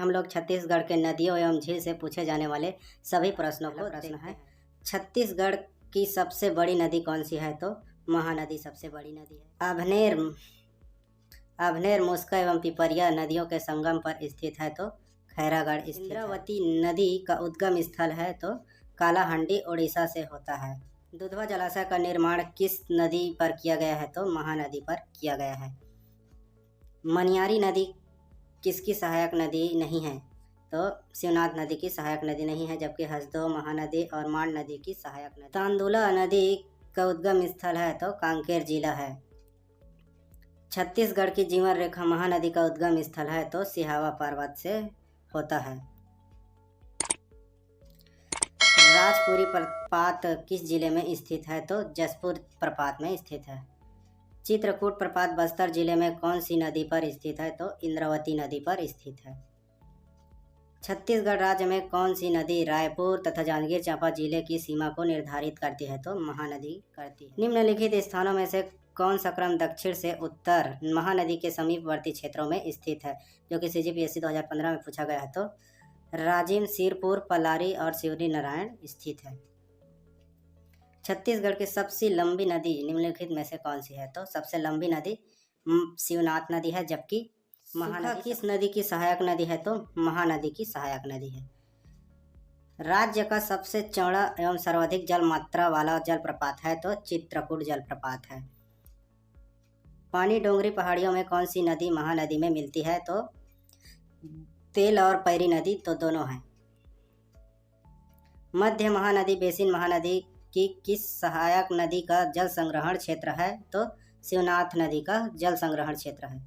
हम लोग छत्तीसगढ़ के नदियों एवं झील से पूछे जाने वाले सभी प्रश्नों को प्रश्न है। छत्तीसगढ़ की सबसे बड़ी नदी कौन सी है? तो महानदी सबसे बड़ी नदी है। अभनेर, मुस्का एवं पिपरिया नदियों के संगम पर स्थित है तो खैरागढ़ स्थित है। इंद्रावती नदी का उद्गम स्थल है तो कालाहंडी उड़ीसा से होता है। दुधवा जलाशय का निर्माण किस नदी पर किया गया है? तो महानदी पर किया गया है। मनियारी नदी किसकी सहायक नदी नहीं है? तो शिवनाथ नदी की सहायक नदी नहीं है, जबकि हसदेव महानदी और मांड नदी की सहायक नदी। तांदुला नदी का उद्गम स्थल है तो कांकेर जिला है। छत्तीसगढ़ की जीवन रेखा महानदी का उद्गम स्थल है तो सिहावा पर्वत से होता है। राजपुरी प्रपात किस जिले में स्थित है? तो जसपुर प्रपात में स्थित है। चित्रकूट प्रपात बस्तर जिले में कौन सी नदी पर स्थित है? तो इंद्रावती नदी पर स्थित है। छत्तीसगढ़ राज्य में कौन सी नदी रायपुर तथा जांजगीर चांपा जिले की सीमा को निर्धारित करती है? तो महानदी करती है। निम्नलिखित स्थानों में से कौन सा क्रम दक्षिण से उत्तर महानदी के समीपवर्ती क्षेत्रों में स्थित है, जो कि CGPSC 2015 में पूछा गया है? तो राजिम, सिरपुर, पलारी और शिवरी नारायण स्थित है। छत्तीसगढ़ की सबसे लंबी नदी निम्नलिखित में से कौन सी है? तो सबसे लंबी नदी शिवनाथ नदी है, जबकि महानदी किस नदी की सहायक नदी है? तो महानदी की सहायक नदी है। राज्य का सबसे चौड़ा एवं सर्वाधिक जल मात्रा वाला जलप्रपात है तो चित्रकूट जलप्रपात है। पानी डोंगरी पहाड़ियों में कौन सी नदी महानदी में मिलती है? तो तेल और पैरी नदी तो दोनों हैं। मध्य महानदी बेसिन महानदी की किस सहायक नदी का जल संग्रहण क्षेत्र है? तो शिवनाथ नदी का जल संग्रहण क्षेत्र है।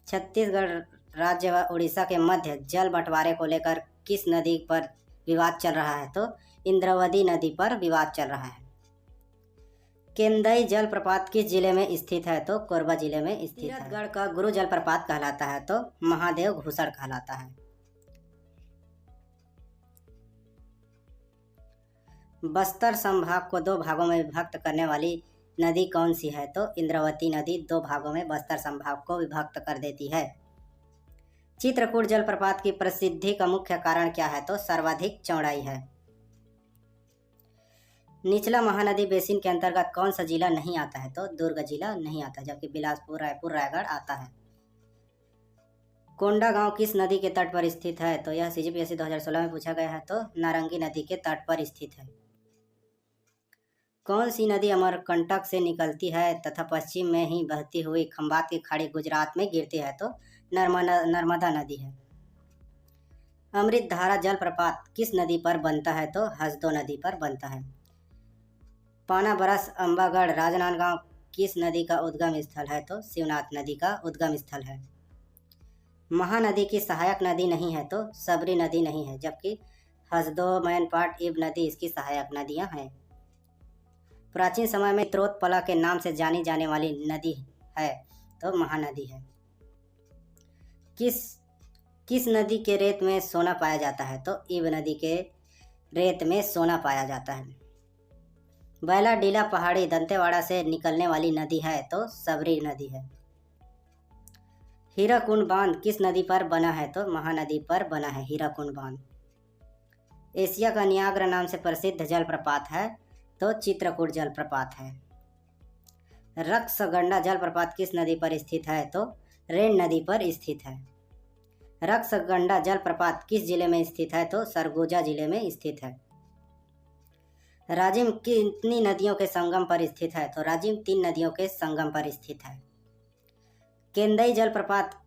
छत्तीसगढ़ राज्य व उड़ीसा के मध्य जल बंटवारे को लेकर किस नदी पर विवाद चल रहा है? तो इंद्रावती नदी पर विवाद चल रहा है। केंदई जलप्रपात किस जिले में स्थित है? तो कोरबा जिले में स्थित है। तीरथगढ़ का गुरु जलप्रपात कहलाता है तो महादेव घूसड़ कहलाता है। बस्तर संभाग को दो भागों में विभक्त करने वाली नदी कौन सी है? तो इंद्रावती नदी दो भागों में बस्तर संभाग को विभक्त कर देती है। चित्रकूट जलप्रपात की प्रसिद्धि का मुख्य कारण क्या है? तो सर्वाधिक चौड़ाई है। निचला महानदी बेसिन के अंतर्गत कौन सा जिला नहीं आता है? तो दुर्ग जिला नहीं आता, जबकि बिलासपुर, रायपुर, रायगढ़ आता है। कोंडागांव किस नदी के तट पर स्थित है? तो यह CGPSC 2016 में पूछा गया है तो नारंगी नदी के तट पर स्थित है। कौन सी नदी अमरकंटक से निकलती है तथा पश्चिम में ही बहती हुई खंबात की खाड़ी गुजरात में गिरती है? तो नर्मदा नदी है। अमृतधारा जलप्रपात किस नदी पर बनता है? तो हसदेव नदी पर बनता है। पाना बरस, अंबागढ़, राजनांदगांव किस नदी का उद्गम स्थल है? तो शिवनाथ नदी का उद्गम स्थल है। महानदी की सहायक नदी नहीं है तो सबरी नदी नहीं है, जबकि हसदेव, मैनपाट, इब नदी इसकी सहायक नदियां हैं। प्राचीन समय में त्रोतपला के नाम से जानी जाने वाली नदी है तो महानदी है। किस नदी के रेत में सोना पाया जाता है? तो इब नदी के रेत में सोना पाया जाता है। बैला डीला पहाड़ी दंतेवाड़ा से निकलने वाली नदी है तो सबरी नदी है। हीराकुंड बांध किस नदी पर बना है? तो महानदी पर बना है हीराकुंड बांध। एशिया का नियाग्रा नाम से प्रसिद्ध जलप्रपात है तो चित्रकूट जलप्रपात है। रक्सगंडा जलप्रपात किस नदी पर स्थित है? तो रेन नदी पर स्थित है। रक्सगंडा जलप्रपात किस जिले में स्थित है? तो सरगुजा जिले में स्थित है। राजिम कितनी नदियों के संगम पर स्थित है? तो राजिम 3 नदियों के संगम पर स्थित है। केंदई जलप्रपात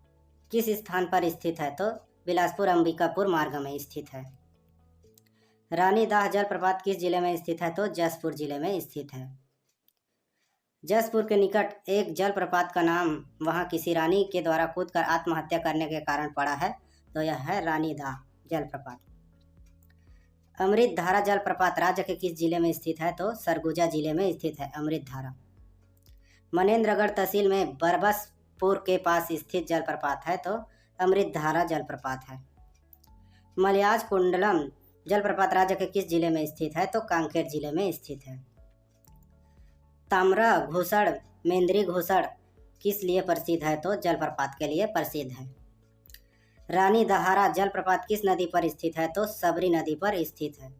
किस स्थान पर स्थित है? तो बिलासपुर अंबिकापुर मार्ग में स्थित है। रानीदाह जलप्रपात किस जिले में स्थित है? तो जसपुर जिले में स्थित है। जसपुर के निकट एक जलप्रपात का नाम वहां किसी रानी के द्वारा कूदकर आत्महत्या करने के कारण पड़ा है तो यह है रानीदाह जलप्रपात। अमृतधारा जलप्रपात राज्य के किस जिले में स्थित है? तो सरगुजा जिले में स्थित है अमृतधारा। मनेन्द्रगढ़ तहसील में बरबसपुर के पास स्थित जलप्रपात है तो अमृतधारा जलप्रपात है। मलयाज कुंडलम जलप्रपात राज्य के किस जिले में स्थित है? तो कांकेर जिले में स्थित है। ताम्रा घूसड़, मेंद्री घूसड़ किस लिए प्रसिद्ध है? तो जलप्रपात के लिए प्रसिद्ध है। रानी दहारा जलप्रपात किस नदी पर स्थित है? तो सबरी नदी पर स्थित है।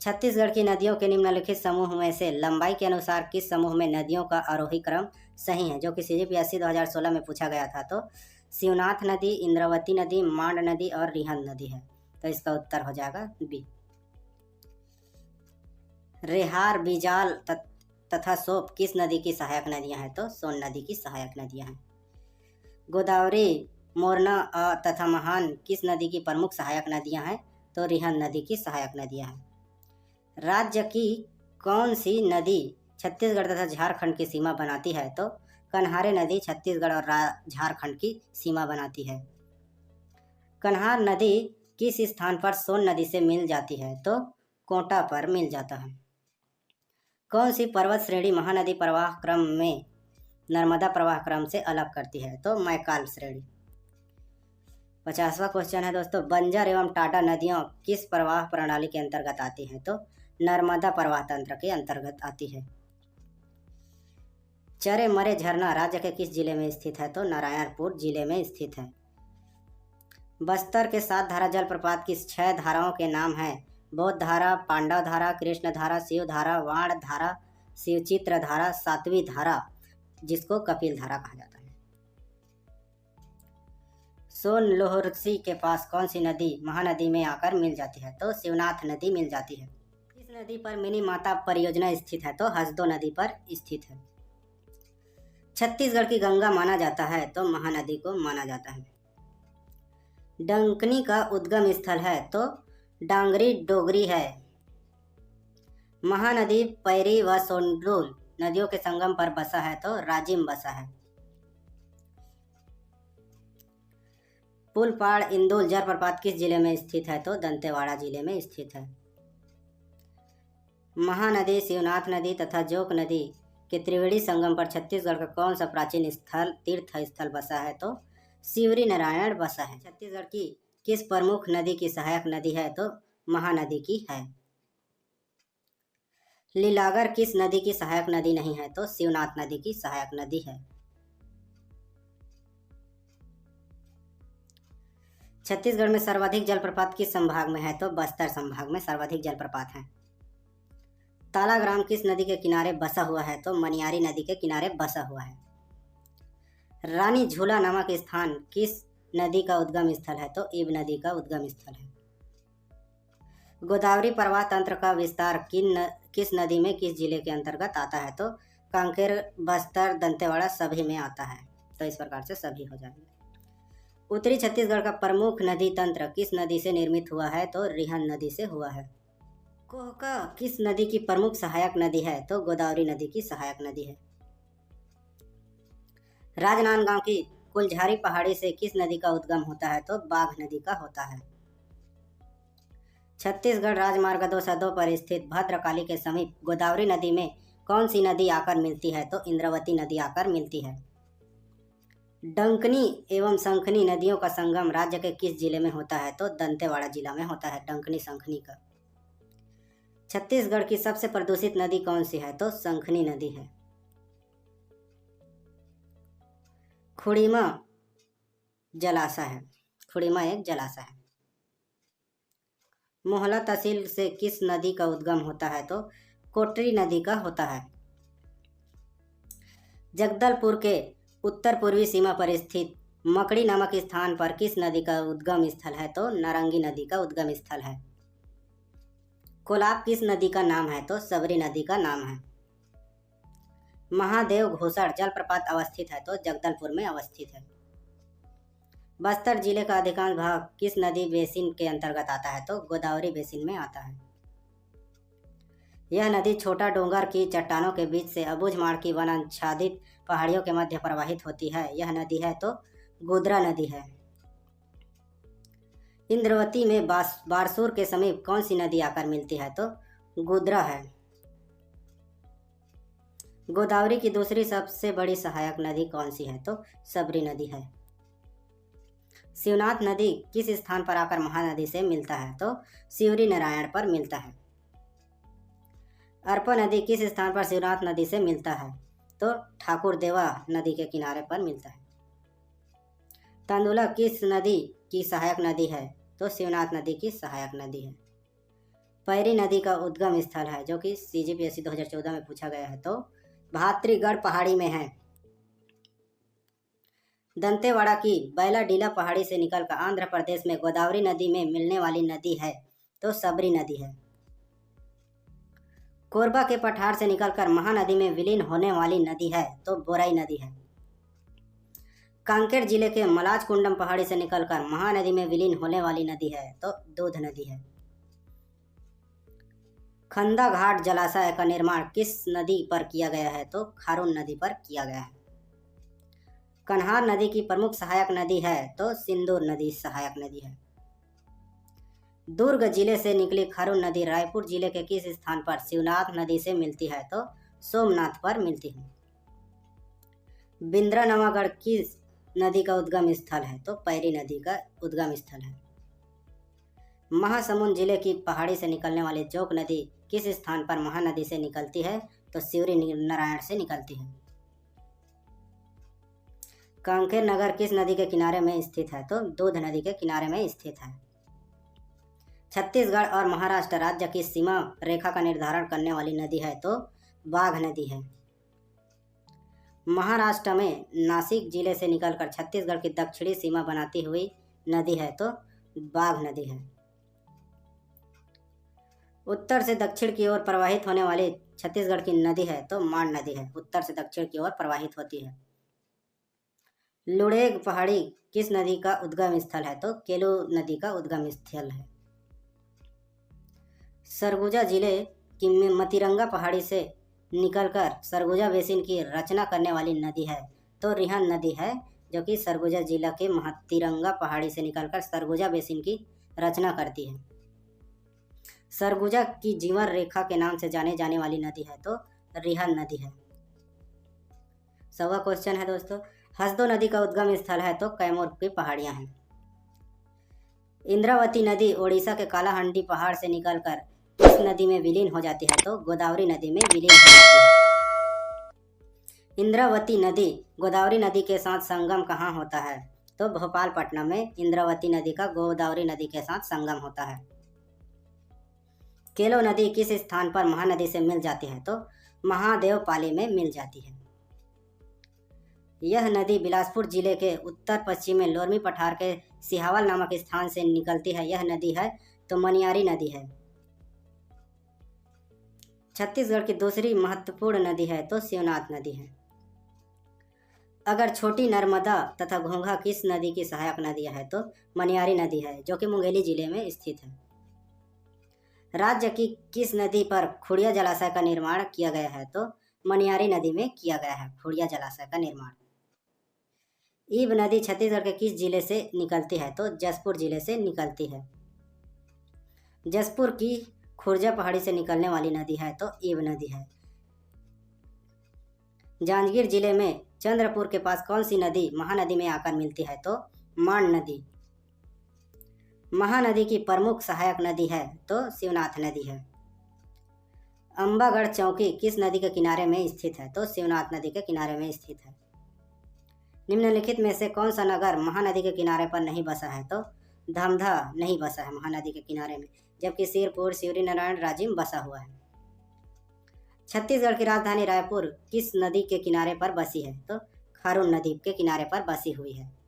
छत्तीसगढ़ की नदियों के निम्नलिखित समूह में से लंबाई के अनुसार किस समूह में नदियों का आरोही क्रम सही है? जो कि CGPSC 2016 में पूछा गया था। तो शिवनाथ नदी, इंद्रावती नदी, मांड नदी और रिहंद नदी है। तो इसका उत्तर हो जाएगा बी। रेहार, बीजाल तथा सोप किस नदी की सहायक नदियां हैं? तो सोन नदी की सहायक नदियां हैं। गोदावरी, मोरना तथा महान किस नदी की प्रमुख सहायक नदियां हैं? तो रिहंद नदी की सहायक नदियां हैं। राज्य की कौन सी नदी छत्तीसगढ़ तथा झारखंड की सीमा बनाती है? तो कन्हारे नदी छत्तीसगढ़ और झारखंड की सीमा बनाती है। कन्हार नदी किस स्थान पर सोन नदी से मिल जाती है? तो कोटा पर मिल जाता है। कौन सी पर्वत श्रेणी महानदी प्रवाह क्रम में नर्मदा प्रवाह क्रम से अलग करती है? तो मैकाल श्रेणी। 50वां क्वेश्चन है दोस्तों, बंजर एवं टाटा नदियों किस प्रवाह प्रणाली के अंतर्गत आती हैं? तो नर्मदा प्रवाह तंत्र के अंतर्गत आती है। चरे मरे झरना राज्य के किस जिले में स्थित है? तो नारायणपुर जिले में स्थित है। बस्तर के 7 धारा जलप्रपात की 6 धाराओं के नाम हैं? बौद्ध धारा, पांडव धारा, कृष्ण धारा, शिव धारा, वाण धारा, शिवचित्र धारा, 7वीं धारा जिसको कपिल धारा कहा जाता है। सोन लोहरसी के पास कौन सी नदी महानदी में आकर मिल जाती है? तो शिवनाथ नदी मिल जाती है। इस नदी पर मिनी माता परियोजना स्थित है? तो हसदो नदी पर स्थित है। छत्तीसगढ़ की गंगा माना जाता है? तो महानदी को माना जाता है। डंकनी का उद्गम स्थल है? तो डांगरी डोगरी है। महानदी पैरी व सोंडूल नदियों के संगम पर बसा है? तो राजिम बसा है। पुलपाड़ इंदुल जलप्रपात किस जिले में स्थित है? तो दंतेवाड़ा जिले में स्थित है। महानदी, शिवनाथ नदी तथा जोक नदी के त्रिवेणी संगम पर छत्तीसगढ़ का कौन सा प्राचीन स्थल तीर्थ स्थल बसा है? तो शिवरी नारायण बसा है। छत्तीसगढ़ की किस प्रमुख नदी की सहायक नदी है? तो महानदी की है। लीलागर किस नदी की सहायक नदी नहीं है? तो शिवनाथ नदी की सहायक नदी है। छत्तीसगढ़ में सर्वाधिक जलप्रपात किस संभाग में है? तो बस्तर संभाग में सर्वाधिक जलप्रपात हैं। तालाग्राम किस नदी के किनारे बसा हुआ है? तो मनियारी नदी के किनारे बसा हुआ है। रानी झूला नामक स्थान किस नदी का उद्गम स्थल है? तो इब नदी का उद्गम स्थल है। गोदावरी प्रवाह तंत्र का विस्तार किस नदी में किस जिले के अंतर्गत आता है? तो कांकेर, बस्तर, दंतेवाड़ा सभी में आता है। तो इस प्रकार से सभी हो जाएंगे। उत्तरी छत्तीसगढ़ का प्रमुख नदी तंत्र किस नदी से निर्मित हुआ है? तो रिहंद नदी से हुआ है। कोहका किस नदी की प्रमुख सहायक नदी है? तो गोदावरी नदी की सहायक नदी है। राजनांदगांव की कुलझारी पहाड़ी से किस नदी का उद्गम होता है? तो बाघ नदी का होता है। छत्तीसगढ़ राजमार्ग 202 पर स्थित भद्रकाली के समीप गोदावरी नदी में कौन सी नदी आकर मिलती है? तो इंद्रावती नदी आकर मिलती है। डंकनी एवं शंखनी नदियों का संगम राज्य के किस जिले में होता है? तो दंतेवाड़ा जिला में होता है डंकनी शंखनी का। छत्तीसगढ़ की सबसे प्रदूषित नदी कौन सी है? तो शंखनी नदी है। खुड़ीमा जलाशय है। खुड़ीमा एक जलाशय है। मोहला तहसील से किस नदी का उद्गम होता है? तो कोटरी नदी का होता है। जगदलपुर के उत्तर पूर्वी सीमा पर स्थित मकड़ी नामक स्थान पर किस नदी का उद्गम स्थल है? तो नारंगी नदी का उद्गम स्थल है। कोलाब किस नदी का नाम है? तो सबरी नदी का नाम है। महादेव घोसड़ जलप्रपात अवस्थित है? तो जगदलपुर में अवस्थित है। बस्तर जिले का अधिकांश भाग किस नदी बेसिन के अंतर्गत आता है? तो गोदावरी बेसिन में आता है। यह नदी छोटा डोंगर की चट्टानों के बीच से अबूझमाड़ की वनाच्छादित पहाड़ियों के मध्य प्रवाहित होती है। यह नदी है तो गोदरा नदी है। इंद्रावती में बारसूर के समीप कौन सी नदी आकर मिलती है? तो गोदरा है। गोदावरी की दूसरी सबसे बड़ी सहायक नदी कौन सी है? तो सबरी नदी है। शिवनाथ नदी किस स्थान पर आकर महानदी से मिलता है? तो शिवरी नारायण पर मिलता है। अर्पा नदी किस स्थान पर शिवनाथ नदी से मिलता है? तो ठाकुर देवा नदी के किनारे पर मिलता है। तंदुला किस नदी की सहायक नदी है? तो शिवनाथ नदी की सहायक नदी है। पैरी नदी का उद्गम स्थल है, जो कि CGPSC 2014 में पूछा गया है, तो भातृगढ़ पहाड़ी में है। दंतेवाड़ा की बैलाडीला पहाड़ी से निकलकर आंध्र प्रदेश में गोदावरी नदी में मिलने वाली नदी है, तो सबरी नदी है। कोरबा के पठार से निकलकर महानदी में विलीन होने वाली नदी है, तो बोराई नदी है। कांकेर जिले के मलाजकुंडम पहाड़ी से निकलकर महानदी में विलीन होने वाली नदी है, तो दूध नदी है। खंदा घाट जलाशय का निर्माण किस नदी पर किया गया है? तो खारून नदी पर किया गया है। कन्हार नदी की प्रमुख सहायक नदी है, तो सिंदूर नदी सहायक नदी है। दुर्ग जिले से निकली खारून नदी रायपुर जिले के किस स्थान पर शिवनाथ नदी से मिलती है? तो सोमनाथ पर मिलती है। बिंद्रा नवागढ़ किस नदी का उद्गम स्थल है? तो पैरी नदी का उद्गम स्थल है। महासमुंद जिले की पहाड़ी से निकलने वाली जोक नदी किस स्थान पर महानदी से निकलती है? तो शिवरी नारायण से निकलती है। कांकेर नगर किस नदी के किनारे में स्थित है? तो दूध नदी के किनारे में स्थित है। छत्तीसगढ़ और महाराष्ट्र राज्य की सीमा रेखा का निर्धारण करने वाली नदी है, तो बाघ नदी है। महाराष्ट्र में नासिक जिले से निकलकर छत्तीसगढ़ की दक्षिणी सीमा बनाती हुई नदी है, तो बाघ नदी है। उत्तर से दक्षिण की ओर प्रवाहित होने वाली छत्तीसगढ़ की नदी है, तो मांड नदी है। उत्तर से दक्षिण की ओर प्रवाहित होती है। लुड़ेग पहाड़ी किस नदी का उद्गम स्थल है? तो केलू नदी का उद्गम स्थल है। सरगुजा जिले की मतिरंगा पहाड़ी से निकलकर सरगुजा बेसिन की रचना करने वाली नदी है, तो रिहन नदी है, जो कि सरगुजा जिला के मतिरंगा पहाड़ी से निकलकर सरगुजा बेसिन की रचना करती है। सरगुजा की जीवन रेखा के नाम से जाने जाने वाली नदी है, तो रिहन नदी है। 100वां क्वेश्चन है दोस्तों, हसदो नदी का उद्गम स्थल है, तो कैमूर की पहाड़ियां हैं। इंद्रावती नदी ओडिशा के कालाहांडी पहाड़ से निकलकर किस नदी में विलीन हो जाती है? तो गोदावरी नदी में विलीन हो जाती है। इंद्रावती नदी गोदावरी नदी के साथ संगम कहाँ होता है? तो भोपालपट्टनम में इंद्रावती नदी का गोदावरी नदी के साथ संगम होता है। केलो नदी किस स्थान पर महानदी से मिल जाती है? तो महादेवपाली में मिल जाती है। यह नदी बिलासपुर जिले के उत्तर पश्चिम में लोरमी पठार के सिहावल नामक स्थान से निकलती है। यह नदी है, तो मनियारी नदी है। छत्तीसगढ़ की दूसरी महत्वपूर्ण नदी है, तो शिवनाथ नदी है। अगर छोटी नर्मदा तथा घोंघा किस नदी की सहायक नदी है? तो मनियारी नदी है, जो कि मुंगेली जिले में स्थित है। राज्य की किस नदी पर खुड़िया जलाशय का निर्माण किया गया है? तो मनियारी नदी में किया गया है खुड़िया जलाशय का निर्माण। ईब नदी छत्तीसगढ़ के किस जिले से निकलती है? तो जसपुर जिले से निकलती है। जसपुर की खुर्जा पहाड़ी से निकलने वाली नदी है, तो ईब नदी है। जांजगीर जिले में चंद्रपुर के पास कौन सी नदी महानदी में आकर मिलती है? तो मांड नदी। महानदी की प्रमुख सहायक नदी है, तो शिवनाथ नदी है। अंबागढ़ चौकी किस नदी के किनारे में स्थित है? तो शिवनाथ नदी के किनारे में स्थित है। निम्नलिखित में से कौन सा नगर महानदी के किनारे पर नहीं बसा है? तो धमधा नहीं बसा है महानदी के किनारे में, जबकि सिरपुर, शिवरी नारायण, राजिम बसा हुआ है। छत्तीसगढ़ की राजधानी रायपुर किस नदी के किनारे पर बसी है? तो खारून नदी के किनारे पर बसी हुई है।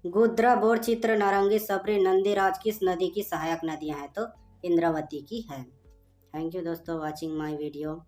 गुद्रा, बोरचित्र, नारंगी, सबरी, नंदीराज किस नदी की सहायक नदियां हैं? तो इंद्रावती की है। थैंक यू दोस्तों वॉचिंग माय वीडियो।